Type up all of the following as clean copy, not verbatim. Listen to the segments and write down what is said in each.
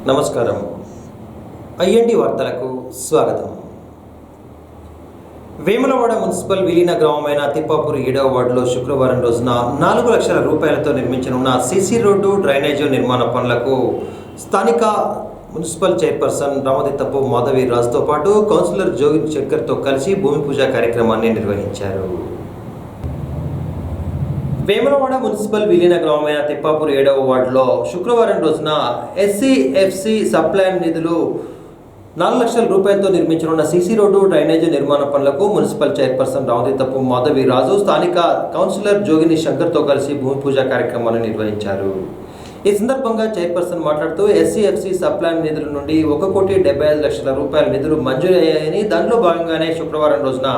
నమస్కారం. ఐఎన్టీ వార్తలకు స్వాగతం. వేములవాడ మున్సిపల్ విలీన గ్రామమైన తిప్పాపూర్ 7వ వార్డులో శుక్రవారం రోజున 4 లక్షల రూపాయలతో నిర్మించనున్న సీసీ రోడ్డు, డ్రైనేజీ నిర్మాణ పనులకు స్థానిక మున్సిపల్ చైర్పర్సన్ రామతిత్తపు మాధవి రాజుతో పాటు కౌన్సిలర్ జోగి శంకర్తో కలిసి భూమి పూజ కార్యక్రమాన్ని నిర్వహించారు. వేములవాడ మున్సిపల్ విలీన గ్రామమైన తిప్పాపూర్ 7వ వార్డులో శుక్రవారం రోజున ఎస్సీఎఫ్సీ సబ్ప్లాన్ నిధులు 4 లక్షల రూపాయలతో నిర్మించనున్న సీసీ రోడ్డు, డ్రైనేజీ నిర్మాణ పనులకు మున్సిపల్ చైర్పర్సన్ రామతిత్తపు మాధవి రాజు స్థానిక కౌన్సిలర్ జోగిని శంకర్తో కలిసి భూమి పూజ కార్యక్రమాన్ని నిర్వహించారు. ఈ సందర్భంగా చైర్పర్సన్ మాట్లాడుతూ ఎస్సీఎఫ్సీ సబ్ప్లాన్ నిధుల నుండి 1,75,00,000 రూపాయల నిధులు మంజూరయ్యాయని, దానిలో భాగంగానే శుక్రవారం రోజున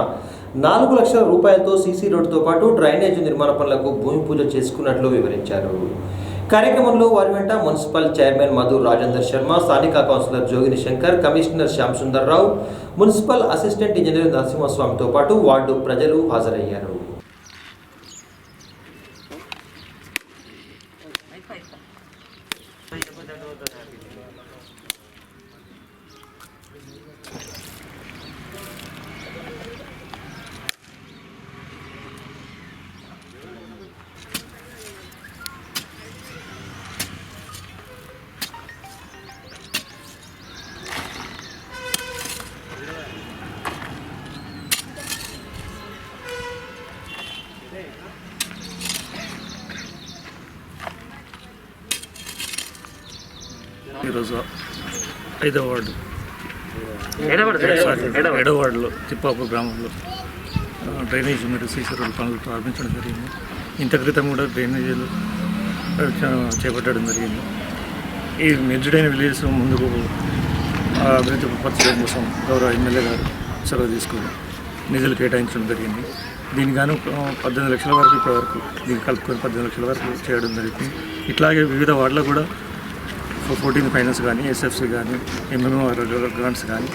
4 లక్షల రూపాయలతో సీసీ రోడ్డుతో పాటు డ్రైనేజీ నిర్మాణ పనులకు భూమి పూజ చేసుకున్నట్లు వివరించారు. కార్యక్రమంలో వారి వెంట మున్సిపల్ చైర్మన్ మధు రాజేందర్ శర్మ, స్థానిక కౌన్సిలర్ జోగిని శంకర్, కమిషనర్ శ్యామ్ సుందర్ రావు, మున్సిపల్ అసిస్టెంట్ ఇంజనీర్ నరసింహస్వామితో పాటు వార్డు ప్రజలు హాజరయ్యారు. ఈరోజు 5వ వార్డు 7వ వార్డులో తిప్పాపూర్ గ్రామంలో డ్రైనేజీ మరియు సీసీ రోడ్డు పనులు ప్రారంభించడం జరిగింది. ఇంత క్రితం కూడా డ్రైనేజీలు చేపట్టడం జరిగింది. ఈ మెర్జ్డ్ విలేజెస్ ముందుకు అభివృద్ధి పరచడం కోసం గౌరవ ఎమ్మెల్యే గారు చొరవ తీసుకుని నిధులు కేటాయించడం జరిగింది. దీనికి గాను 18 లక్షల వరకు ఇప్పటివరకు దీన్ని కలుపుకొని 18 లక్షల వరకు చేయడం జరిగింది. ఇట్లాగే వివిధ వార్డులో కూడా 14 ఫైనాన్స్ కానీ, ఎస్ఎఫ్సి కానీ, ఎంఎంఆర్ గ్రాంట్స్ కానీ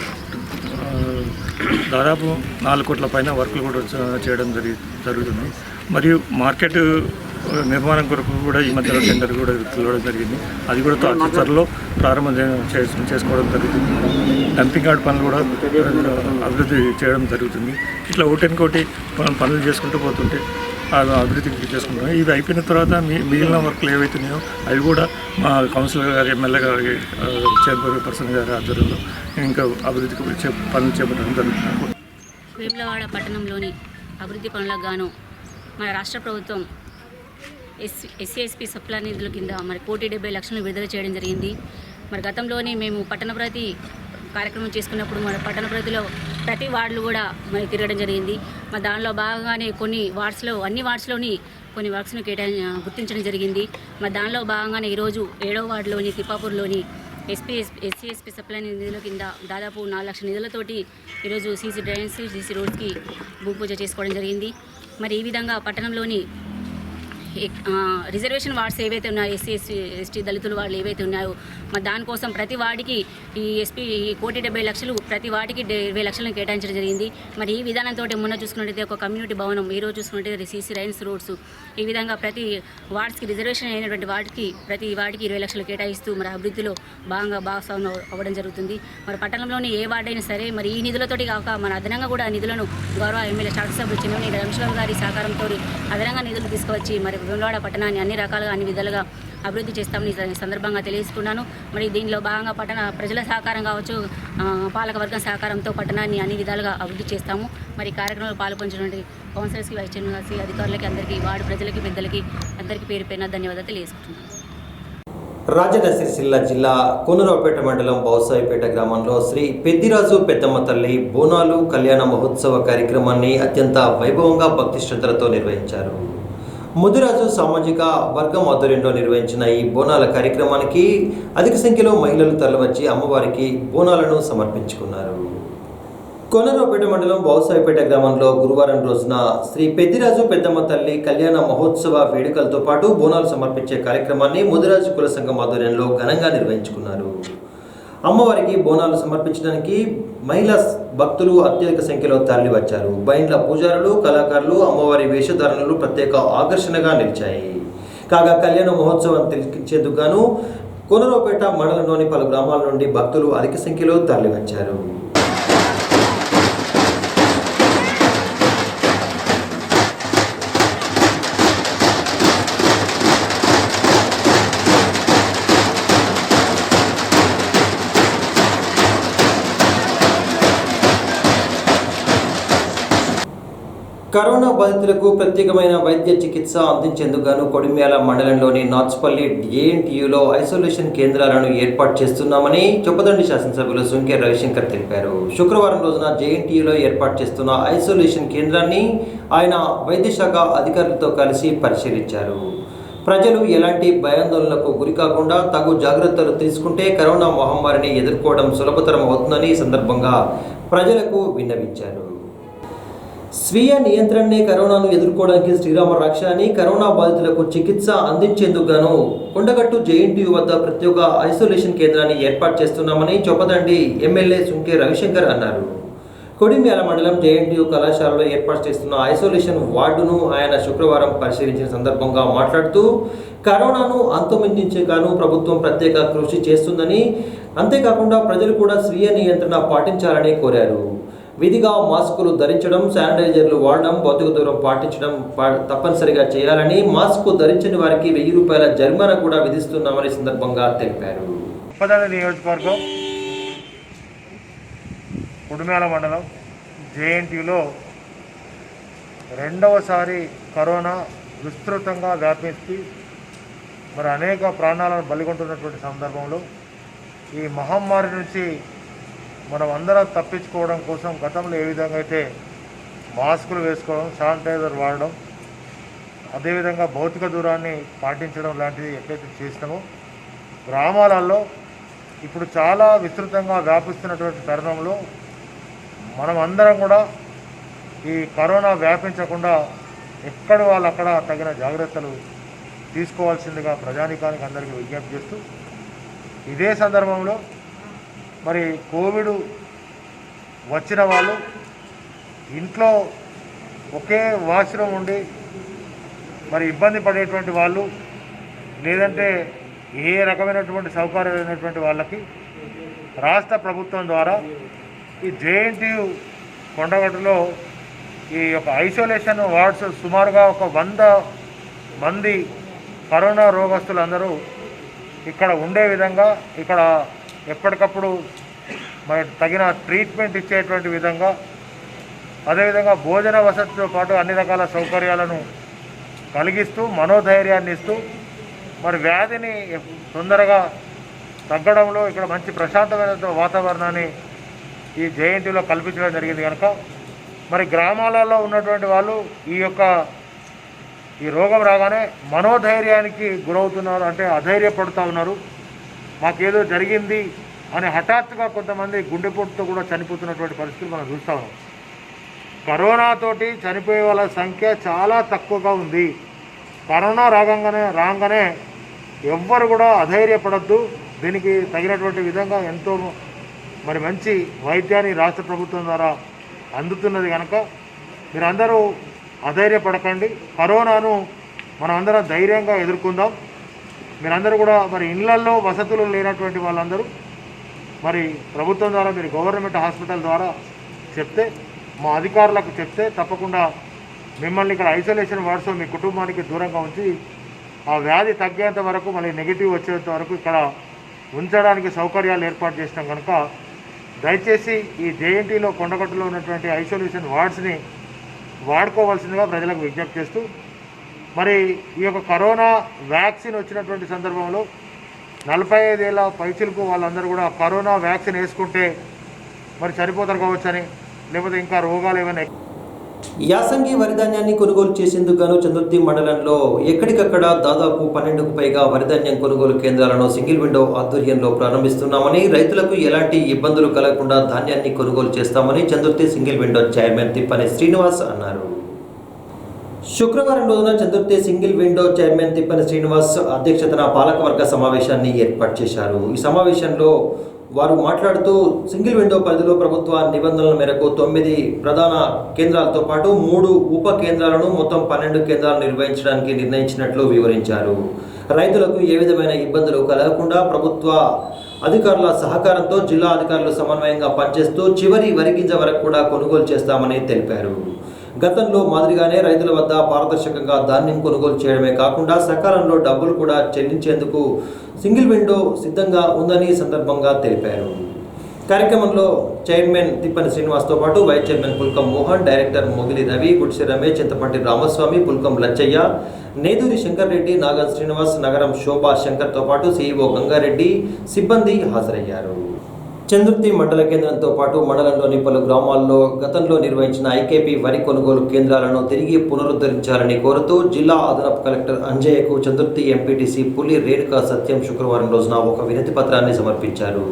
దాదాపు 4 కోట్ల పైన వర్కులు కూడా చేయడం జరుగుతుంది. మరియు మార్కెట్ నిర్మాణం కొరకు కూడా ఈ మధ్యలో టెండర్ కూడా పిలవడం జరిగింది. అది కూడా త్వరలో ప్రారంభం చేసుకోవడం జరుగుతుంది. డంపింగ్ యార్డ్ పనులు కూడా అభివృద్ధి చేయడం జరుగుతుంది. ఇట్లా ఒకటి పనులు చేసుకుంటూ పోతుంటే అభివృద్ధి చేసుకుంటాం. ఇవి అయిపోయిన తర్వాత మిగిలిన వర్క్లు ఏవైతున్నాయో అవి కూడా మా కౌన్సిలర్ గారు, ఎమ్మెల్యే గారి చైర్పర్సన్ గారి ఆధ్వర్యంలో ఇంకా అభివృద్ధికి పనులు చేపట్టడం జరుగుతుంది. వేములవాడ పట్టణంలోని అభివృద్ధి పనులకు గాను మన రాష్ట్ర ప్రభుత్వం ఎస్సీఎస్పీ సప్లాన్ నిధుల కింద మరి 1,70,00,000 విడుదల చేయడం జరిగింది. మరి గతంలోనే మేము పట్టణ ప్రగతి కార్యక్రమం చేసుకున్నప్పుడు మన పట్టణ ప్రగతిలో ప్రతి వార్డులు కూడా మరి తిరగడం జరిగింది. మరి దానిలో భాగంగానే అన్ని వార్డ్స్లోని కొన్ని వర్క్స్ను గుర్తించడం జరిగింది. మరి దానిలో భాగంగానే ఈరోజు 7వ వార్డులోని తిప్పాపూర్లోని ఎస్సీఎస్పీ సప్లాన్ నిధుల కింద దాదాపు 4 లక్షల నిధులతోటి ఈరోజు సీసీ డ్రైన్స్, సీసీ రోడ్స్కి భూమి పూజ చేసుకోవడం జరిగింది. మరి ఈ విధంగా పట్టణంలోని రిజర్వేషన్ వార్డ్స్ ఏవైతే ఉన్నాయో, ఎస్సీ దళితుల వార్డులు ఏవైతే ఉన్నాయో, మరి దానికోసం ప్రతి వార్డుకి ఈ 1,70,00,000 ప్రతి వార్డుకి 20,00,000 కేటాయించడం జరిగింది. మరి ఈ విధానంతో మొన్న చూసుకున్నట్టయితే ఒక కమ్యూనిటీ భవనం, ఈరోజు చూసుకున్నట్టయితే సీసీ రైన్స్ రోడ్స్, ఈ విధంగా ప్రతి వార్డ్స్కి రిజర్వేషన్ అయినటువంటి ప్రతి వార్డుకి 20,00,000 కేటాయిస్తూ మరి అభివృద్ధిలో భాగస్వామ్యం అవ్వడం జరుగుతుంది. మరి పట్టణంలోని ఏ వార్డు అయినా సరే మరి ఈ నిధులతోటి కాక మన అదనంగా కూడా నిధులను గౌరవ ఎమ్మెల్యే శాసనసభ్యులు చిన్నమనేని రమేశ్వరరావు గారి సహకారంతో అదనంగా నిధులు తీసుకువచ్చి మరి వేములవాడ పట్టణాన్ని అన్ని రకాలుగా అన్ని విధాలుగా అభివృద్ధి చేస్తామని ఈ సందర్భంగా తెలియజేసుకున్నాను. మరి దీనిలో భాగంగా పట్టణ ప్రజల సహకారం కావచ్చు, పాలకవర్గం సహకారంతో పట్టణాన్ని అన్ని విధాలుగా అభివృద్ధి చేస్తాము. మరి కార్యక్రమంలో పాల్పంచినటువంటి కౌన్సిలర్స్కి, వైస్ చైర్మన్స్కి, అధికారులకి, అందరికీ, వార్డు ప్రజలకి, పెద్దలకి అందరికీ పేరు పేరున ధన్యవాదాలు తెలియజేసుకుంటున్నాను. రాజన్న సిరిసిల్ల జిల్లా కోనరావుపేట మండలం బౌసాయిపేట గ్రామంలో శ్రీ పెద్దిరాజు పెద్దమ్మ తల్లి బోనాలు కళ్యాణ మహోత్సవ కార్యక్రమాన్ని అత్యంత వైభవంగా భక్తి శ్రద్ధలతో నిర్వహించారు. ముదిరాజు సామాజిక వర్గం ఆధ్వర్యంలో నిర్వహించిన ఈ బోనాల కార్యక్రమానికి అధిక సంఖ్యలో మహిళలు తరలివచ్చి అమ్మవారికి బోనాలను సమర్పించుకున్నారు. కోనరావుపేట మండలం బౌసాయిపేట గ్రామంలో గురువారం రోజున శ్రీ పెద్దిరాజు పెద్దమ్మ తల్లి కళ్యాణ మహోత్సవ వేడుకలతో పాటు బోనాలు సమర్పించే కార్యక్రమాన్ని ముదిరాజు కుల సంఘం ఆధ్వర్యంలో ఘనంగా నిర్వహించుకున్నారు. అమ్మవారికి బోనాలు సమర్పించడానికి మహిళా భక్తులు అత్యధిక సంఖ్యలో తరలివచ్చారు. బైండ్ల పూజారులు, కళాకారులు, అమ్మవారి వేషధారణలు ప్రత్యేక ఆకర్షణగా నిలిచాయి. కాగా కళ్యాణ మహోత్సవం తిలకించేందుకు గాను కోనరావుపేట మండలంలోని పలు గ్రామాల నుండి భక్తులు అధిక సంఖ్యలో తరలివచ్చారు. కరోనా బాధితులకు ప్రత్యేకమైన వైద్య చికిత్స అందించేందుకు గాను కొడిమ్యాల మండలంలోని నాచ్పల్లి జేఎన్టీయూలో ఐసోలేషన్ కేంద్రాలను ఏర్పాటు చేస్తున్నామని చొప్పదండి శాసనసభ్యులు సుంకే రవిశంకర్ తెలిపారు. శుక్రవారం రోజున జేఎన్టీయూలో ఏర్పాటు చేస్తున్న ఐసోలేషన్ కేంద్రాన్ని ఆయన వైద్య శాఖ అధికారులతో కలిసి పరిశీలించారు. ప్రజలు ఎలాంటి భయాందోళనలకు గురికాకుండా తగు జాగ్రత్తలు తీసుకుంటే కరోనా మహమ్మారిని ఎదుర్కోవడం సులభతరం అవుతుందని ఈ సందర్భంగా ప్రజలకు విన్నవించారు. స్వీయ నియంత్రణనే కరోనాను ఎదుర్కోవడానికి శ్రీరామ రక్ష అని కరోనా బాధితులకు చికిత్స అందించేందుకు గాను కొండగట్టు జేఎన్టీయూ వద్ద ప్రత్యేక ఐసోలేషన్ కేంద్రాన్ని ఏర్పాటు చేస్తున్నామని చొప్పదండి ఎమ్మెల్యే సుంకే రవిశంకర్ అన్నారు. కొడిమ్యాల మండలం జేఎన్టీయూ కళాశాలలో ఏర్పాటు చేస్తున్న ఐసోలేషన్ వార్డును ఆయన శుక్రవారం పరిశీలించిన సందర్భంగా మాట్లాడుతూ కరోనాను అంతమొందించే గాను ప్రభుత్వం ప్రత్యేక కృషి చేస్తుందని, అంతేకాకుండా ప్రజలు కూడా స్వీయ నియంత్రణ పాటించాలని కోరారు. విధిగా మాస్కులు ధరించడం, శానిటైజర్లు వాడడం, భౌతిక దూరం పాటించడం తప్పనిసరిగా చేయాలని, మాస్క్ ధరించని వారికి 1000 రూపాయల జరిమానా కూడా విధిస్తున్నామని సందర్భంగా తెలిపారు. నియోజకవర్గం కొడిమ్యాల మండలం జేఎన్టీయూలో రెండవసారి కరోనా విస్తృతంగా వ్యాపించి మరి అనేక ప్రాణాలను బలిగొంటున్నటువంటి సందర్భంలో ఈ మహమ్మారి నుంచి మనం అందరం తప్పించుకోవడం కోసం గతంలో ఏ విధంగా అయితే మాస్కులు వేసుకోవడం, శానిటైజర్ వాడడం, అదేవిధంగా భౌతిక దూరాన్ని పాటించడం లాంటివి ఎట్లయితే చేసినామో గ్రామాలలో ఇప్పుడు చాలా విస్తృతంగా వ్యాపిస్తున్నటువంటి తరుణంలో మనం అందరం కూడా ఈ కరోనా వ్యాపించకుండా ఎక్కడ వాళ్ళు అక్కడ తగిన జాగ్రత్తలు తీసుకోవాల్సిందిగా ప్రజానీకానికి అందరికీ విజ్ఞప్తి చేస్తూ, ఇదే సందర్భంలో మరి కోవిడ్ వచ్చిన వాళ్ళు ఇంట్లో ఒకే వాష్రూమ్ ఉండి మరి ఇబ్బంది పడేటువంటి వాళ్ళు, లేదంటే ఏ రకమైనటువంటి సౌకర్యం లేనటువంటి వాళ్ళకి రాష్ట్ర ప్రభుత్వం ద్వారా ఈ జేఎన్టీయూ కొండగట్టులో ఈ యొక్క ఐసోలేషన్ వార్డ్స్ సుమారుగా 100 మంది కరోనా రోగస్తులందరూ ఇక్కడ ఉండే విధంగా, ఇక్కడ ఎప్పటికప్పుడు మరి తగిన ట్రీట్మెంట్ ఇచ్చేటువంటి విధంగా, అదేవిధంగా భోజన వసతితో పాటు అన్ని రకాల సౌకర్యాలను కలిగిస్తూ మనోధైర్యాన్ని ఇస్తూ మరి వ్యాధిని తొందరగా తగ్గడంలో ఇక్కడ మంచి ప్రశాంతమైన వాతావరణాన్ని ఈ జేఎన్టీయూలో కల్పించడం జరిగింది. కనుక మరి గ్రామాలలో ఉన్నటువంటి వాళ్ళు ఈ రోగం రాగానే మనోధైర్యానికి గురవుతున్నారు, అంటే అధైర్యపడుతూ ఉన్నారు. మాకేదో జరిగింది అని హఠాత్తుగా కొంతమంది గుండెపోటుతో కూడా చనిపోతున్నటువంటి పరిస్థితులు మనం చూస్తూ ఉన్నాం. కరోనాతోటి చనిపోయే వాళ్ళ సంఖ్య చాలా తక్కువగా ఉంది. కరోనా రాగానే ఎవ్వరు కూడా అధైర్యపడద్దు. దీనికి తగినటువంటి విధంగా ఎంతో మరి మంచి వైద్యాన్ని రాష్ట్ర ప్రభుత్వం ద్వారా అందుతున్నది. కనుక మీరందరూ అధైర్యపడకండి. కరోనాను మనం అందరం ధైర్యంగా ఎదుర్కొందాం. మీరందరూ కూడా మరి ఇళ్లల్లో వసతులు లేనటువంటి వాళ్ళందరూ మరి ప్రభుత్వం ద్వారా మీరు గవర్నమెంట్ హాస్పిటల్ ద్వారా చెప్తే, మా అధికారులకు చెప్తే తప్పకుండా మిమ్మల్ని ఇక్కడ ఐసోలేషన్ వార్డ్స్లో మీ కుటుంబానికి దూరంగా ఉంచి ఆ వ్యాధి తగ్గేంత వరకు, మళ్ళీ నెగిటివ్ వచ్చేంత వరకు ఇక్కడ ఉంచడానికి సౌకర్యాలు ఏర్పాటు చేసినాం. కనుక దయచేసి ఈ జేఎన్టీలో కొండగట్టులో ఉన్నటువంటి ఐసోలేషన్ వార్డ్స్ని వాడుకోవాల్సిందిగా ప్రజలకు విజ్ఞప్తి చేస్తూ, మరి ఈ యొక్క కరోనా వ్యాక్సిన్ వచ్చినటువంటి సందర్భంలో 45 ఏళ్ళ పైచిలకు వాళ్ళందరూ కూడా కరోనా వ్యాక్సిన్ వేసుకుంటే మరి చనిపోతారు కావచ్చని, లేకపోతే ఇంకా రోగాలు ఏమైనా. యాసంగి వరిధాన్యాన్ని కొనుగోలు చేసేందుకు గాను చందుర్తి మండలంలో ఎక్కడికక్కడ దాదాపు 12కు పైగా వరిధాన్యం కొనుగోలు కేంద్రాలను సింగిల్ విండో ఆధ్వర్యంలో ప్రారంభిస్తున్నామని, రైతులకు ఎలాంటి ఇబ్బందులు కలగకుండా ధాన్యాన్ని కొనుగోలు చేస్తామని Chandurthi single window chairman Tippani Srinivas అన్నారు. శుక్రవారం రోజున Chandurthi single window chairman Tippani Srinivas అధ్యక్షతన పాలకవర్గ సమావేశాన్ని ఏర్పాటు చేశారు. ఈ సమావేశంలో వారు మాట్లాడుతూ సింగిల్ విండో పరిధిలో ప్రభుత్వ నిబంధనల మేరకు 9 ప్రధాన కేంద్రాలతో పాటు 3 ఉప కేంద్రాలను మొత్తం 12 కేంద్రాలు నిర్వహించడానికి నిర్ణయించినట్లు వివరించారు. రైతులకు ఏ విధమైన ఇబ్బందులు కలగకుండా ప్రభుత్వ అధికారుల సహకారంతో జిల్లా అధికారులు సమన్వయంగా పనిచేస్తూ చివరి వరిగింజ వరకు కూడా కొనుగోలు చేస్తామని తెలిపారు. గతంలో మాదిరిగానే రైతుల వద్ద పారదర్శకంగా ధాన్యం కొనుగోలు చేయడమే కాకుండా సకాలంలో డబ్బులు కూడా చెల్లించేందుకు సింగిల్ విండో సిద్ధంగా ఉందని సందర్భంగా తెలిపారు. కార్యక్రమంలో చైర్మన్ తిప్పని శ్రీనివాస్తో పాటు vice chairman Pulkam Mohan, director Mogili Ravi, Gudise Ramesh, Chintapanti Ramaswamy, Pulkam Lachaiah, Neduri Shankar Reddy, నాగన్ Srinivas, నగరం శోభా శంకర్తో పాటు సిఇఓ గంగారెడ్డి సిబ్బంది హాజరయ్యారు. చందుర్తి మండల కేంద్రంతో పాటు మండలంలోని పలు గ్రామాల్లో గతంలో నిర్వహించిన ఐకేపీ వరి కొనుగోలు కేంద్రాలను తిరిగి పునరుద్ధరించాలని కోరుతూ జిల్లా అదనపు కలెక్టర్ అంజయ్యకు చందుర్తి ఎంపీటీసీ పులి రేణుకా సత్యం శుక్రవారం రోజున ఒక వినతి పత్రాన్ని సమర్పించారు.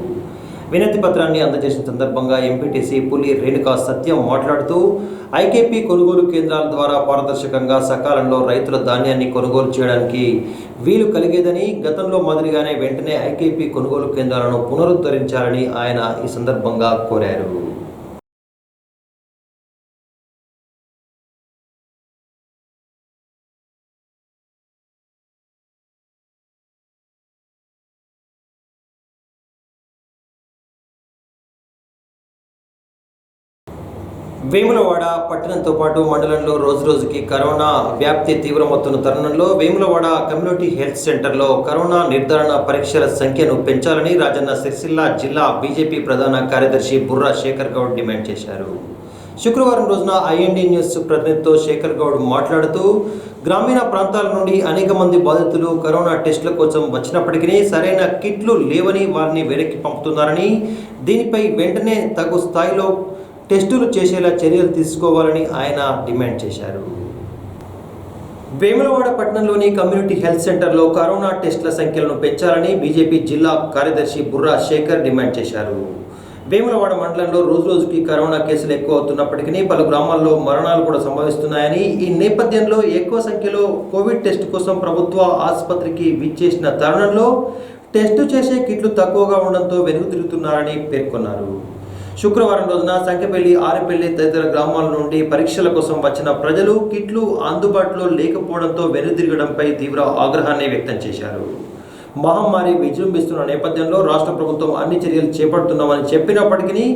వినతి పత్రాన్ని అందజేసిన సందర్భంగా ఎంపీటీసీ పులి రేణుకా సత్యం మాట్లాడుతూ ఐకేపీ కొనుగోలు కేంద్రాల ద్వారా పారదర్శకంగా సకాలంలో రైతుల ధాన్యాన్ని కొనుగోలు చేయడానికి వీలు కలిగేదని, గతంలో మాదిరిగానే వెంటనే ఐకేపీ కొనుగోలు కేంద్రాలను పునరుద్ధరించాలని ఆయన ఈ సందర్భంగా కోరారు. వేములవాడ పట్టణంతో పాటు మండలంలో రోజురోజుకి కరోనా వ్యాప్తి తీవ్రమవుతున్న తరుణంలో వేములవాడ కమ్యూనిటీ హెల్త్ సెంటర్లో కరోనా నిర్ధారణ పరీక్షల సంఖ్యను పెంచాలని రాజన్న సిరిసిల్ల జిల్లా బీజేపీ ప్రధాన కార్యదర్శి బుర్రా శేఖర్ గౌడ్ డిమాండ్ చేశారు. శుక్రవారం రోజున ఐఎన్డి న్యూస్ ప్రతినిధితో శేఖర్ గౌడ్ మాట్లాడుతూ గ్రామీణ ప్రాంతాల నుండి అనేక మంది బాధితులు కరోనా టెస్టుల కోసం వచ్చినప్పటికీ సరైన కిట్లు లేవని వారిని వెనక్కి పంపుతున్నారని, దీనిపై వెంటనే తగు స్థాయిలో టెస్టులు చేసేలా చర్యలు తీసుకోవాలని ఆయన డిమాండ్ చేశారు. వేములవాడ పట్టణంలోని కమ్యూనిటీ హెల్త్ సెంటర్లో కరోనా టెస్టుల సంఖ్యలను పెంచాలని బీజేపీ జిల్లా కార్యదర్శి బుర్రా శేఖర్ డిమాండ్ చేశారు. వేములవాడ మండలంలో రోజురోజుకి కరోనా కేసులు ఎక్కువ అవుతున్నప్పటికీ పలు గ్రామాల్లో మరణాలు కూడా సంభవిస్తున్నాయని, ఈ నేపథ్యంలో ఎక్కువ సంఖ్యలో కోవిడ్ టెస్ట్ కోసం ప్రభుత్వ ఆసుపత్రికి విచ్చేసిన తరుణంలో టెస్టు చేసే కిట్లు తక్కువగా ఉండడంతో వెనుదిరుగుతున్నారని పేర్కొన్నారు. శుక్రవారం రోజున సంఖ్యపల్లి, ఆరిపల్లి తదితర గ్రామాల నుండి పరీక్షల కోసం వచ్చిన ప్రజలు కిట్లు అందుబాటులో లేకపోవడంతో వెనుదిరగడంపై తీవ్ర ఆగ్రహాన్ని వ్యక్తం చేశారు. మహమ్మారి విజృంభిస్తున్న నేపథ్యంలో రాష్ట్ర ప్రభుత్వం అన్ని చర్యలు చేపడుతున్నామని చెప్పినప్పటికీ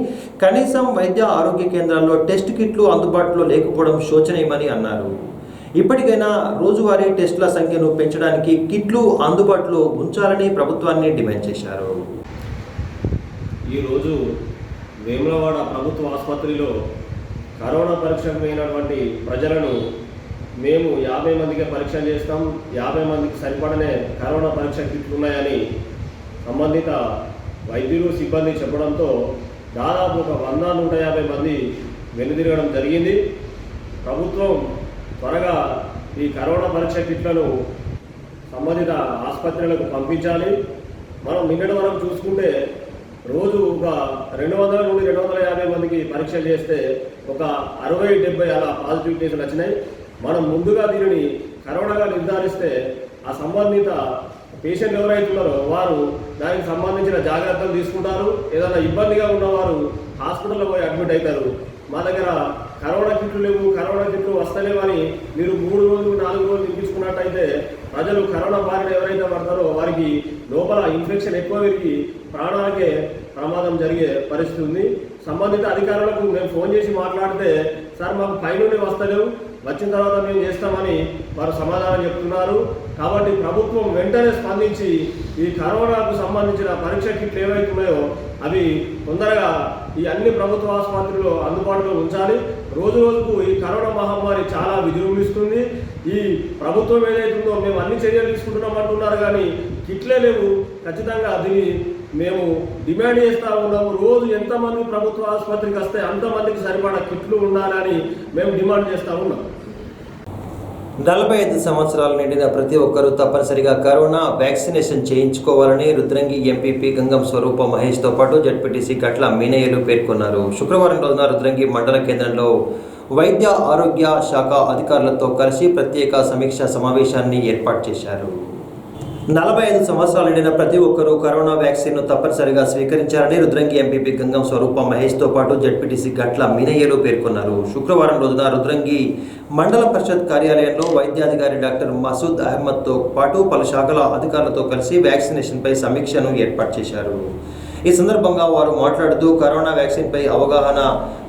కనీసం వైద్య ఆరోగ్య కేంద్రాల్లో టెస్ట్ కిట్లు అందుబాటులో లేకపోవడం శోచనీయమని అన్నారు. ఇప్పటికైనా రోజువారీ టెస్టుల సంఖ్యను పెంచడానికి కిట్లు అందుబాటులో ఉంచాలని ప్రభుత్వాన్ని డిమాండ్ చేశారు. ఈరోజు వేములవాడ ప్రభుత్వ ఆసుపత్రిలో కరోనా పరీక్షకు పోయినటువంటి ప్రజలను మేము 50 మందికి పరీక్ష చేస్తాం, 50 మందికి సరిపడనే కరోనా పరీక్ష కిట్లు ఉన్నాయని సంబంధిత వైద్యులు సిబ్బంది చెప్పడంతో దాదాపు ఒక 100-150 మంది వెనుదిరగడం జరిగింది. ప్రభుత్వం త్వరగా ఈ కరోనా పరీక్ష కిట్లను సంబంధిత ఆసుపత్రులకు పంపించాలి. మనం నిన్నటి వరకు చూసుకుంటే రోజు ఒక 200 నుండి 250 మందికి పరీక్షలు చేస్తే ఒక 60-70 అలా పాజిటివ్ కేసులు వచ్చినాయి. మనం ముందుగా దీనిని కరోనాగా నిర్ధారిస్తే ఆ సంబంధిత పేషెంట్లు ఎవరైతే ఉన్నారో వారు దానికి సంబంధించిన జాగ్రత్తలు తీసుకుంటారు. ఏదైనా ఇబ్బందిగా ఉన్నవారు హాస్పిటల్లో పోయి అడ్మిట్ అవుతారు. మా దగ్గర కరోనా కిట్లు లేవు, కరోనా కిట్లు వస్తలేవని మీరు 3 రోజులు 4 రోజులు నింపించుకున్నట్టయితే ప్రజలు కరోనా బారిన ఎవరైతే పడతారో వారికి లోపల ఇన్ఫెక్షన్ ఎక్కువ పెరిగి ప్రాణాలకే ప్రమాదం జరిగే పరిస్థితి ఉంది. సంబంధిత అధికారులకు మేము ఫోన్ చేసి మాట్లాడితే సార్ మాకు పైనుండి వస్తలేవు, వచ్చిన తర్వాత మేము చేస్తామని వారు సమాధానం చెప్తున్నారు. కాబట్టి ప్రభుత్వం వెంటనే స్పందించి ఈ కరోనాకు సంబంధించిన పరీక్ష కిట్లు ఏవైతే ఉన్నాయో అవి తొందరగా ఈ అన్ని ప్రభుత్వ ఆసుపత్రుల్లో అందుబాటులో ఉంచాలి. రోజు రోజుకు ఈ కరోనా మహమ్మారి చాలా విజృంభిస్తుంది. ఈ ప్రభుత్వం ఏదైతుందో మేము అన్ని చర్యలు తీసుకుంటున్నామంటున్నారు కానీ కిట్లే లేవు. ఖచ్చితంగా దీన్ని మేము డిమాండ్ చేస్తూ ఉన్నాము. రోజు ఎంతమంది ప్రభుత్వ ఆసుపత్రికి వస్తే అంతమందికి సరిపడా కిట్లు ఉండాలని మేము డిమాండ్ చేస్తూ ఉన్నాం. 45 సంవత్సరాలు నిండిన ప్రతి ఒక్కరూ తప్పనిసరిగా కరోనా వ్యాక్సినేషన్ చేయించుకోవాలని రుద్రంగి ఎంపీపీ గంగం స్వరూప మహేష్తో పాటు జడ్పీటీసీ గట్ల మీనయ్యలు పేర్కొన్నారు. శుక్రవారం రోజున రుద్రంగి మండల కేంద్రంలో వైద్య ఆరోగ్య శాఖ అధికారులతో కలిసి ప్రత్యేక సమీక్షా సమావేశాన్ని ఏర్పాటు చేశారు. 45 సంవత్సరాలు నిండిన ప్రతి ఒక్కరూ కరోనా వ్యాక్సిన్ను తప్పనిసరిగా స్వీకరించాలని రుద్రంగి ఎంపీపీ గంగం స్వరూప మహేష్తో పాటు జడ్పీటీసీ గట్ల మీనయ్యలు పేర్కొన్నారు. శుక్రవారం రోజున రుద్రంగి మండల పరిషత్ కార్యాలయంలో వైద్యాధికారి డాక్టర్ మసూద్ అహ్మద్తో పాటు పలు శాఖల అధికారులతో కలిసి వ్యాక్సినేషన్పై సమీక్షను ఏర్పాటు చేశారు. ఈ సందర్భంగా వారు మాట్లాడుతూ కరోనా వ్యాక్సిన్పై అవగాహన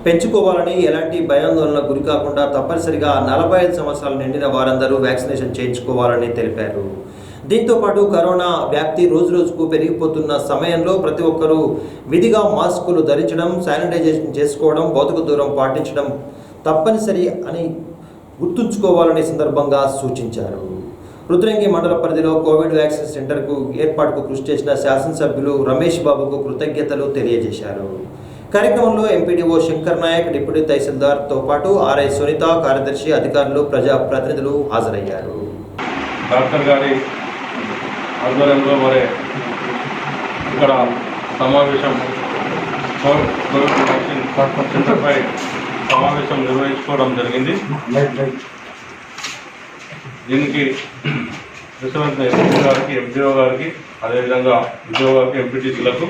పెంచుకోవాలని, ఎలాంటి భయాందోళనకు గురికాకుండా తప్పనిసరిగా 45 సంవత్సరాలు నిండిన వారందరూ వ్యాక్సినేషన్ చేయించుకోవాలని తెలిపారు. దీంతో పాటు కరోనా వ్యాప్తి రోజురోజుకు పెరిగిపోతున్న సమయంలో ప్రతి ఒక్కరూ విధిగా మాస్కులు ధరించడం, శానిటైజేషన్ చేసుకోవడం, భౌతిక దూరం పాటించడం తప్పనిసరి అని గుర్తుంచుకోవాలని సందర్భంగా సూచించారు. రుద్రంగి మండల పరిధిలో కోవిడ్ వ్యాక్సిన్ సెంటర్కు ఏర్పాటుకు కృషి చేసిన శాసనసభ్యులు రమేష్ బాబుకు కృతజ్ఞతలు తెలియజేశారు. కార్యక్రమంలో ఎంపీడీఓ శంకర్ నాయక్, డిప్యూటీ తహసీల్దార్తో పాటు ఆర్ఐ సునీత, కార్యదర్శి, అధికారులు, ప్రజా ప్రతినిధులు హాజరయ్యారు. డాక్టర్ గారి ఆధ్వర్యంలో మరి ఇక్కడ సమావేశం కోవిడ్ వ్యాక్సిన్ సెంటర్పై సమావేశం నిర్వహించుకోవడం జరిగింది. దీనికి విశ్వవంత ఎంపీ గారికి, ఎంపీఓ గారికి, అదేవిధంగా విజయో గారికి, ఎంపీటీసీలకు,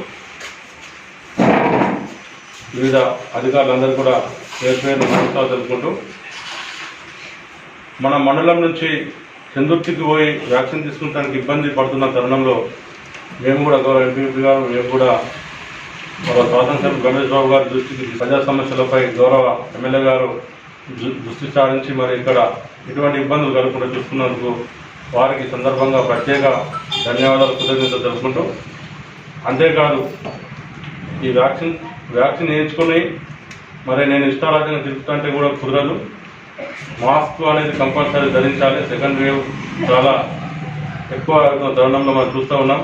వివిధ అధికారులందరూ కూడా పేరు పేరు నమస్కారాలు తెలుపుకుంటూ, మన మండలం నుంచి చందుర్తికి పోయి వ్యాక్సిన్ తీసుకుంటానికి ఇబ్బంది పడుతున్న తరుణంలో మేము కూడా గౌరవ ఎంపీ గారు, మేము కూడా గౌరవ శాసనసభ్యులు గణేష్ బాబు గారి దృష్టికి ప్రజా సమస్యలపై గౌరవ ఎమ్మెల్యే గారు దృష్టి సారించి మరి ఇక్కడ ఎటువంటి ఇబ్బందులు కలగకుండా చూసుకున్నందుకు వారికి సందర్భంగా ప్రత్యేక ధన్యవాదాలు, కృతజ్ఞతలు తెలుపుకుంటూ, అంతేకాదు ఈ వ్యాక్సిన్ వేయించుకొని మరి నేను ఇష్టారాజ్యంగా తిరుగుతుంటే కూడా కుదరదు. మాస్క్ అనేది కంపల్సరీ ధరించాలి. సెకండ్ వేవ్ చాలా ఎక్కువ తరుణంలో మనం చూస్తూ ఉన్నాం.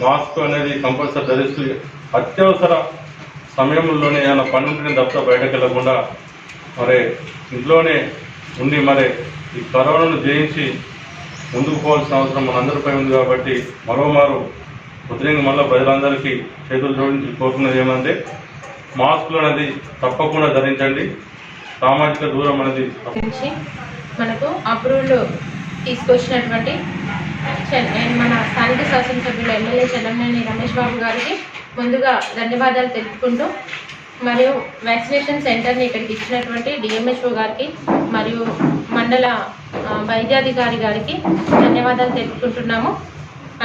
మాస్క్ అనేది కంపల్సరీ ధరిస్తూ అత్యవసర సమయంలోనే ఏమైనా పని ఉంటేనే తప్ప బయటకు వెళ్ళకుండా మరి ఇంట్లోనే ఉండి మరి ఈ కరోనాను జయించి ముందుకు పోవాల్సిన అవసరం మనందరిపై ఉంది. కాబట్టి మరోమారు ఉద్రేంగా మళ్ళీ ప్రజలందరికీ చేతులు జోడించి కోరుకున్నది ఏమంటే మాస్కులు అనేది తప్పకుండా ధరించండి. సామాజిక దూరం అనేది మనకు అప్రూవల్ తీసుకొచ్చినటువంటి మన స్థానిక శాసనసభ్యులు ఎమ్మెల్యే చెల్లంనేని రమేష్ బాబు గారికి ముందుగా ధన్యవాదాలు తెలుపుకుంటూ, మరియు వ్యాక్సినేషన్ సెంటర్ని ఇక్కడికి ఇచ్చినటువంటి డిఎంహెచ్ఓ గారికి మరియు మండల వైద్యాధికారి గారికి ధన్యవాదాలు తెలుపుకుంటున్నాము.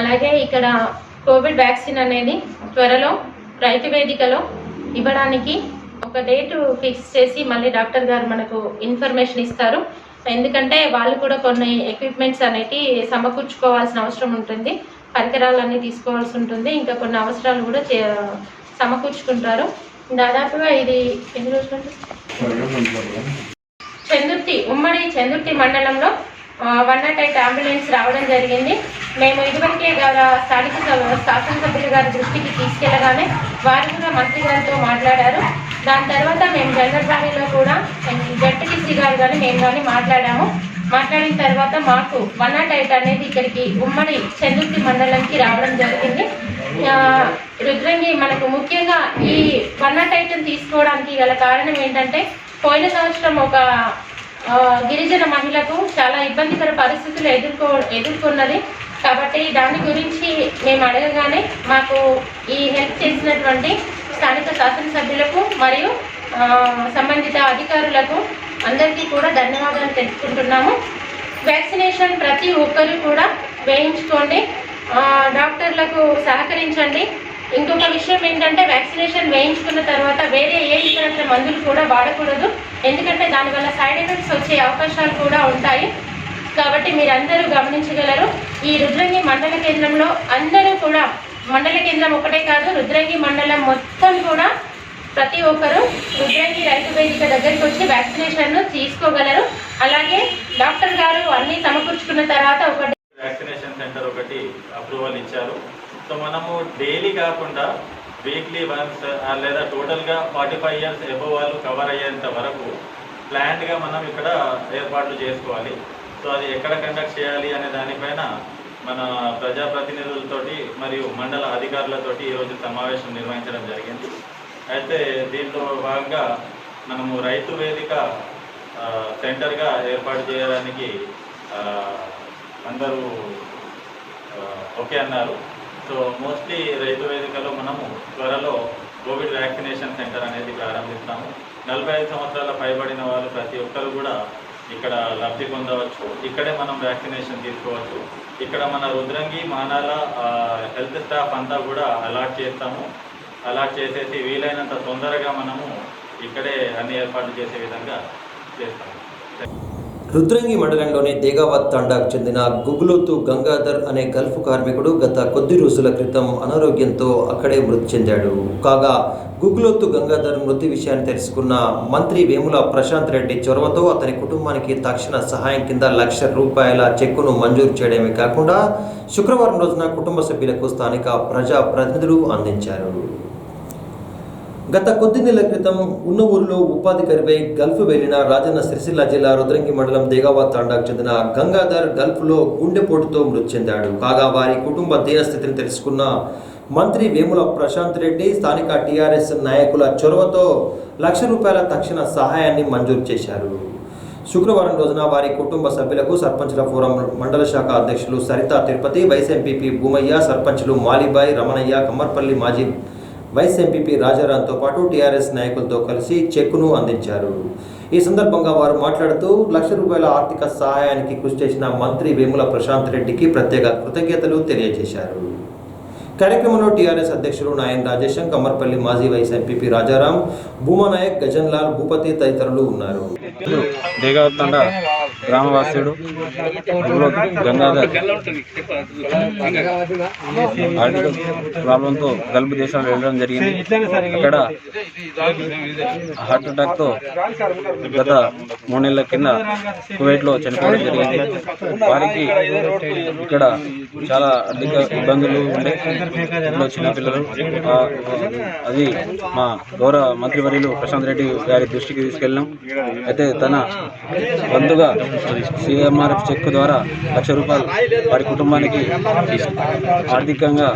అలాగే ఇక్కడ కోవిడ్ వ్యాక్సిన్ అనేది త్వరలో రైతు వేదికలో ఇవ్వడానికి ఒక డేటు ఫిక్స్ చేసి మళ్ళీ డాక్టర్ గారు మనకు ఇన్ఫర్మేషన్ ఇస్తారు. ఎందుకంటే వాళ్ళు కూడా కొన్ని ఎక్విప్మెంట్స్ అనేవి సమకూర్చుకోవాల్సిన అవసరం ఉంటుంది, పరికరాలన్నీ తీసుకోవాల్సి ఉంటుంది, ఇంకా కొన్ని అవసరాలు కూడా సమకూర్చుకుంటారు. దాదాపుగా ఇది ఎన్ని రోజులు ఉమ్మడి చందుర్తి మండలంలో 108 అంబులెన్స్ రావడం జరిగింది. మేము ఇదివరకే స్థానిక శాసనసభ్యులు గారి దృష్టికి తీసుకెళ్లగానే వారు కూడా మంత్రి గారితో మాట్లాడారు. దాని తర్వాత మేము జనరల్వాణిలో కూడా జడ్పీటీసీ గారు కానీ మేము కానీ మాట్లాడిన తర్వాత మాకు 108 అనేది ఇక్కడికి ఉమ్మడి చందుర్తి మండలంకి రావడం జరిగింది. రుద్రంగి మనకు ముఖ్యంగా ఈ 108 తీసుకోవడానికి గల కారణం ఏంటంటే పోయిన సంవత్సరం ఒక గిరిజన మహిళకు చాలా ఇబ్బందికర పరిస్థితులు ఎదుర్కొన్నది. కాబట్టి దాని గురించి మేము అడగగానే మాకు ఈ హెల్ప్ చేసినటువంటి స్థానిక శాసనసభ్యులకు మరియు సంబంధిత అధికారులకు అందరికీ కూడా ధన్యవాదాలు తెలుపుకుంటున్నాము. వ్యాక్సినేషన్ ప్రతి ఒక్కరూ కూడా వేయించుకోండి, డాక్టర్లకు సహకరించండి. ఇంకొక విషయం ఏంటంటే వ్యాక్సినేషన్ వేయించుకున్న తర్వాత వేరే ఏ ఇతర మందులు కూడా వాడకూడదు. ఎందుకంటే దానివల్ల సైడ్ ఎఫెక్ట్స్ వచ్చే అవకాశాలు కూడా ఉంటాయి. కాబట్టి మీరందరూ గమనించగలరు. ఈ రుద్రంగి మండల కేంద్రంలో అందరూ కూడా, మండల కేంద్రం ఒకటే కాదు, రుద్రంగి మండలం మొత్తం కూడా ప్రతి ఒక్కరూ రుద్రంగి రైతు వేదిక దగ్గరికి వచ్చి వ్యాక్సినేషన్ తీసుకోగలరు. అలాగే డాక్టర్ గారు అన్ని సమకూర్చుకున్న తర్వాత ఒకటి వ్యాక్సినేషన్ సెంటర్ ఒకటి అప్రూవల్ ఇచ్చారు. సో మనము డైలీ కాకుండా వీక్లీ వన్స్ లేదా టోటల్గా 45 years ఎబోవ్ వాళ్ళు కవర్ అయ్యేంత వరకు ప్లాన్డ్గా మనం ఇక్కడ ఏర్పాట్లు చేసుకోవాలి. సో అది ఎక్కడ కండక్ట్ చేయాలి అనే దానిపైన మన ప్రజాప్రతినిధులతోటి మరియు మండల అధికారులతోటి ఈరోజు సమావేశం నిర్వహించడం జరిగింది. అయితే దీంట్లో భాగంగా మనము రైతు వేదిక సెంటర్గా ఏర్పాటు చేయడానికి అందరూ ఓకే అన్నారు. సో మోస్ట్లీ రైతు వేదికలో మనము త్వరలో కోవిడ్ వ్యాక్సినేషన్ సెంటర్ అనేది ప్రారంభిస్తాము. 45 సంవత్సరాల పైబడిన వాళ్ళు ప్రతి ఒక్కరు కూడా ఇక్కడ లబ్ధి పొందవచ్చు. ఇక్కడే మనం వ్యాక్సినేషన్ తీసుకోవచ్చు. ఇక్కడ మన రుద్రంగి మానాల హెల్త్ స్టాఫ్ అంతా కూడా అలాట్ చేస్తాము. అలాట్ చేసేసి వీలైనంత తొందరగా మనము ఇక్కడే అన్ని ఏర్పాట్లు చేసే విధంగా చేస్తాము. రుద్రంగి మండలంలోని దేగావత్ తండాకు చెందిన గుగులోతు గంగాధర్ అనే గల్ఫ్ కార్మికుడు గత కొద్ది రోజుల క్రితం అనారోగ్యంతో అక్కడే మృతి చెందాడు. కాగా గుగులోతు గంగాధర్ మృతి విషయాన్ని తెలుసుకున్న మంత్రి వేముల ప్రశాంత్ రెడ్డి చొరవతో అతని కుటుంబానికి తక్షణ సహాయం కింద ₹1,00,000 చెక్కును మంజూరు చేయడమే కాకుండా శుక్రవారం రోజున కుటుంబ సభ్యులకు స్థానిక ప్రజా ప్రతినిధులు అందించారు. గత కొద్ది నెలల క్రితం ఉన్న ఊరిలో ఉపాధి కరిపై గల్ఫ్ వెళ్లిన రాజన్న సిరిసిల్ల జిల్లా రుద్రంగి మండలం దేగావత్ తాండాకు చెందిన గంగాధర్ గల్ఫ్లో గుండెపోటుతో మృతి చెందాడు. కాగా వారి కుటుంబ దీనస్థితిని తెలుసుకున్న మంత్రి వేముల ప్రశాంత్ రెడ్డి స్థానిక టీఆర్ఎస్ నాయకుల చొరవతో ₹1,00,000 తక్షణ సహాయాన్ని మంజూరు చేశారు. శుక్రవారం రోజున వారి కుటుంబ సభ్యులకు సర్పంచ్ల ఫోరం మండల శాఖ అధ్యక్షులు సరితా తిరుపతి, వైస్ ఎంపీపీ భూమయ్య, సర్పంచ్లు మాలిబాయ్, రమణయ్య, కమ్మర్పల్లి మాజీ వైస్ ఎంపీపీ రాజారాంతో పాటు టీఆర్ఎస్ నాయకులతో కలిసి చెక్కును అందించారు. ఈ సందర్భంగా వారు మాట్లాడుతూ ₹1,00,000 ఆర్థిక సహాయానికి కృషి చేసిన మంత్రి వేముల ప్రశాంత్ రెడ్డికి ప్రత్యేక కృతజ్ఞతలు తెలియజేశారు. కార్యక్రమంలో టీఆర్ఎస్ అధ్యక్షులు నాయన్ రాజేశం, కమ్మర్పల్లి మాజీ వైస్ ఎంపీపీ రాజారాం, భూమానాయక్, గజన్లాల్, భూపతి తదితరులు ఉన్నారు. దేగావత్ తండా గ్రామవాసుడు గంగాధర్ ఆర్థిక ప్రాబ్లంతో గల్ఫ్ దేశాలు వెళ్ళడం జరిగింది. అక్కడ హార్ట్ అటాక్తో గత 3 నెలల కింద కువైట్లో చనిపోవడం జరిగింది. వారికి ఇక్కడ చాలా ఆర్థిక ఇబ్బందులు ఉండే, ఇంట్లో చిన్నపిల్లలు. అది మా గౌరవ మంత్రివర్యులు ప్రశాంత్ రెడ్డి గారి దృష్టికి తీసుకెళ్ళాం. అయితే తన వంతుగా CMRF చెక్ ద్వారా ₹1,00,000 వారి కుటుంబానికి ఆర్థికంగా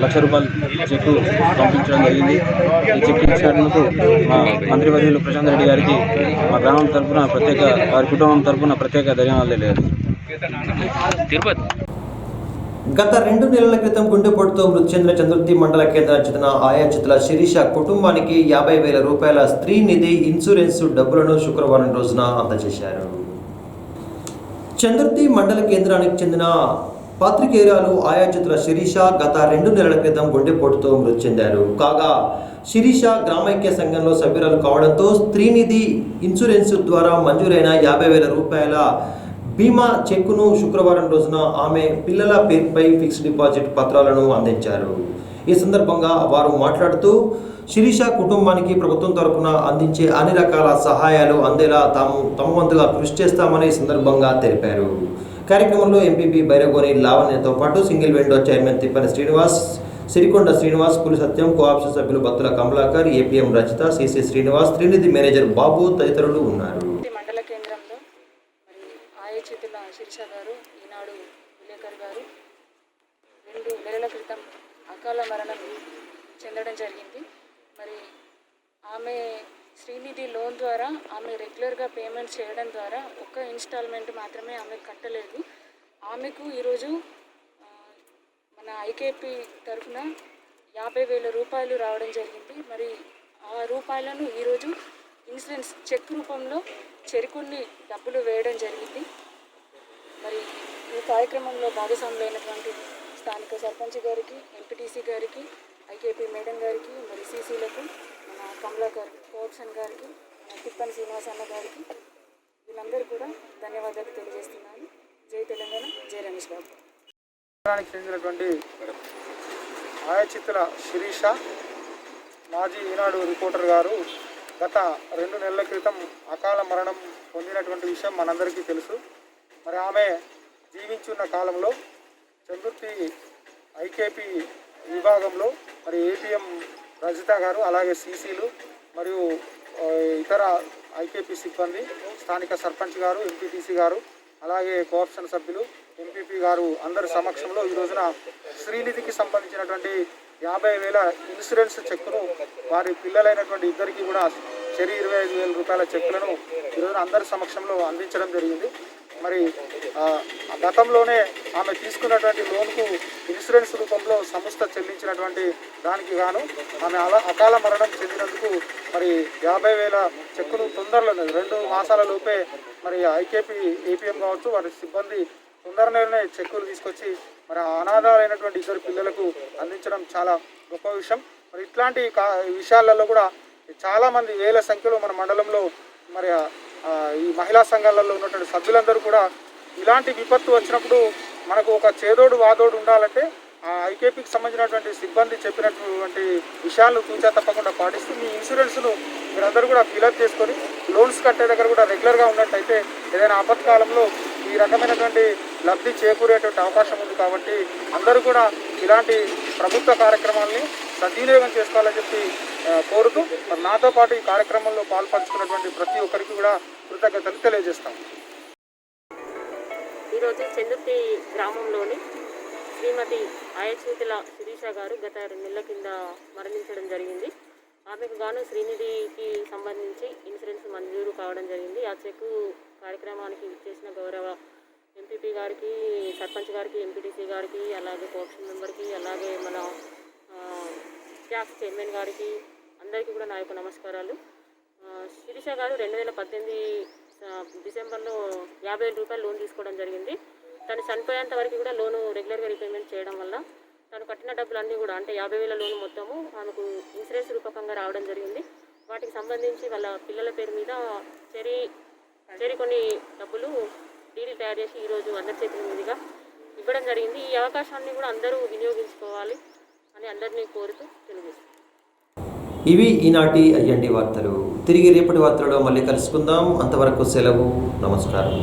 ₹1,00,000 చెక్కు పంపించడం జరిగింది. ఈ చెక్ ఇచ్చినందుకు మా మంత్రివర్యులు ప్రశాంత్ రెడ్డి గారికి మా గ్రామం తరఫున వారి కుటుంబం తరఫున ప్రత్యేక ధన్యవాదాలు తెలియదు. తిరుపతి గత 2 నెలల క్రితం గుండెపోటుతో మృతి చెందిన చంద్రుతి మండల కేంద్రానికి చెందిన ఆయాచితుల శిరీష కుటుంబానికి ₹50,000 స్త్రీ నిధి ఇన్సూరెన్స్ డబ్బులను శుక్రవారం రోజున అందజేశారు. చంద్రుతి మండల కేంద్రానికి చెందిన పాత్రికేయురాలు ఆయాచితుల శిరీష గత 2 నెలల క్రితం గుండెపోటుతో మృతి చెందారు. కాగా శిరీష గ్రామైక్య సంఘంలో సభ్యురాలు కావడంతో స్త్రీనిధి ఇన్సూరెన్స్ ద్వారా మంజూరైన ₹50,000 బీమా చెక్కును శుక్రవారం రోజున ఆమె పిల్లల పేరుపై ఫిక్స్డ్ డిపాజిట్ పత్రాలను అందించారు. ఈ సందర్భంగా వారు మాట్లాడుతూ శిరీష కుటుంబానికి ప్రభుత్వం తరపున అందించే అన్ని రకాల సహాయాలు అందేలా తమ వంతుగా కృషి చేస్తామని సందర్భంగా తెలిపారు. కార్యక్రమంలో ఎంపీపీ బైరగోని లావణ్యతో పాటు single window chairman Tippani Srinivas, Sirikonda Srinivas, Puli Satyam, co-option సభ్యులు Battula Kamalakar, APM Rachitha, CC Srinivas, Trinidhi manager Babu తదితరులు ఉన్నారు. మండల కేంద్రంలో ఆయాచితుల శిరీష గారు, ఈనాడు విలేకర్ గారు 2 నెలల క్రితం అకాల మరణం చెందడం జరిగింది. మరి ఆమె శ్రీనిధి లోన్ ద్వారా ఆమె రెగ్యులర్గా పేమెంట్ చేయడం ద్వారా ఒక్క ఇన్స్టాల్మెంట్ మాత్రమే ఆమె కట్టలేదు. ఆమెకు ఈరోజు మన ఐకేపీ తరఫున ₹50,000 రావడం జరిగింది. మరి ఆ రూపాయలను ఈరోజు ఇన్సూరెన్స్ చెక్ రూపంలో చెరికొన్ని డబ్బులు వేయడం జరిగింది. మరి ఈ కార్యక్రమంలో భాగస్వాములైనటువంటి స్థానిక సర్పంచ్ గారికి, ఎంపీటీసీ గారికి, ఐకేపీ మేడం గారికి, మరి సీసీలకు, మన కమలాకర్ కోఆప్షన్ గారికి, తిప్పని శ్రీనివాస్ అన్న గారికి, వీళ్ళందరూ కూడా ధన్యవాదాలు తెలియజేస్తున్నాను. జై తెలంగాణ, జై రమేష్ బాబు. చెందినటువంటి ఆయాచితుల శిరీష మాజీ ఈనాడు రిపోర్టర్ గారు గత 2 నెలల క్రితం అకాల మరణం పొందినటువంటి విషయం మనందరికీ తెలుసు. మరి ఆమె జీవించున్న కాలంలో చందుర్తి ఐకేపీ విభాగంలో మరి ఏపీఎం రజిత గారు, అలాగే సీసీలు మరియు ఇతర ఐకేపీ సిబ్బంది, స్థానిక సర్పంచ్ గారు, ఎంపీటీసీ గారు, అలాగే కోఆప్షన్ సభ్యులు, ఎంపీపీ గారు అందరి సమక్షంలో ఈ రోజున శ్రీనిధికి సంబంధించినటువంటి ₹50,000 ఇన్సూరెన్స్ చెక్కును వారి పిల్లలైనటువంటి ఇద్దరికి కూడా చెరి ₹25,000 చెక్కులను ఈరోజు అందరి సమక్షంలో అందించడం జరిగింది. మరి గతంలోనే ఆమె తీసుకున్నటువంటి లోన్కు ఇన్సూరెన్స్ రూపంలో సంస్థ చెల్లించినటువంటి దానికి గాను ఆమె అకాల మరణం చెందినందుకు మరి 50,000 చెక్కును తొందరలో 2 మాసాల లోపే మరి ఐకేపీ ఏపీఎం కావచ్చు వారి సిబ్బంది తొందరలోనే చెక్కులు తీసుకొచ్చి మరి అనాథాలైనటువంటి 2 పిల్లలకు అందించడం చాలా గొప్ప విషయం. మరి ఇట్లాంటి విషయాలలో కూడా చాలామంది వేల సంఖ్యలో మన మండలంలో మరి ఈ మహిళా సంఘాలలో ఉన్నటువంటి సభ్యులందరూ కూడా ఇలాంటి విపత్తు వచ్చినప్పుడు మనకు ఒక చేదోడు వాదోడు ఉండాలంటే ఆ ఐకేపీకి సంబంధించినటువంటి సిబ్బంది చెప్పినటువంటి విషయాలను తూచా తప్పకుండా పాటిస్తూ మీ ఇన్సూరెన్స్ను మీరందరూ కూడా ఫిలప్ చేసుకొని లోన్స్ కట్టే దగ్గర కూడా రెగ్యులర్గా ఉన్నట్టయితే ఏదైనా ఆపత్కాలంలో ఈ రకమైనటువంటి లబ్ధి చేకూరేటువంటి అవకాశం ఉంది. కాబట్టి అందరూ కూడా ఇలాంటి ప్రభుత్వ కార్యక్రమాలని సద్వినియోగం చేసుకోవాలని చెప్పి కోరుతూ మరి నాతో పాటు ఈ కార్యక్రమంలో పాల్పంచుకున్నటువంటి ప్రతి ఒక్కరికి కూడా కృతజ్ఞతలు తెలియజేస్తాం. ఈరోజు చందుర్తి గ్రామంలోని శ్రీమతి ఆయచూతుల శిరీష గారు గత 2 నెలల కింద మరణించడం జరిగింది. ఆమెకు గాను శ్రీనిధికి సంబంధించి ఇన్సూరెన్స్ మంజూరు కావడం జరిగింది. ఆ చెక్కు కార్యక్రమానికి ఇచ్చేసిన గౌరవ ఎంపీపీ గారికి, సర్పంచ్ గారికి, ఎంపీటీసీ గారికి, అలాగే కోఆప్షన్ మెంబర్కి, అలాగే మన ట్యాక్స్ చైర్మన్ గారికి అందరికీ కూడా నా యొక్క నమస్కారాలు. శిరీష గారు 2018 డిసెంబర్లో 50,000 రూపాయలు లోన్ తీసుకోవడం జరిగింది. తను చనిపోయేంత వరకు కూడా లోను రెగ్యులర్గా రీపేమెంట్ చేయడం వల్ల తను కట్టిన డబ్బులన్నీ కూడా అంటే 50,000 లోను మొత్తము ఆమెకు ఇన్సూరెన్స్ రూపకంగా రావడం జరిగింది. వాటికి సంబంధించి వాళ్ళ పిల్లల పేరు మీద చెరి కొన్ని డబ్బులు డీడీ తయారు చేసి ఈరోజు అందరి చేతుల మీదుగా ఇవ్వడం జరిగింది. ఈ అవకాశాన్ని కూడా అందరూ వినియోగించుకోవాలి అని అందరినీ కోరుతూ తెలియజేస్తాను. ఇవి ఈనాటి అయ్యండి వార్తలు. తిరిగి రేపటి వార్తలలో మళ్ళీ కలుసుకుందాం. అంతవరకు సెలవు. నమస్కారం.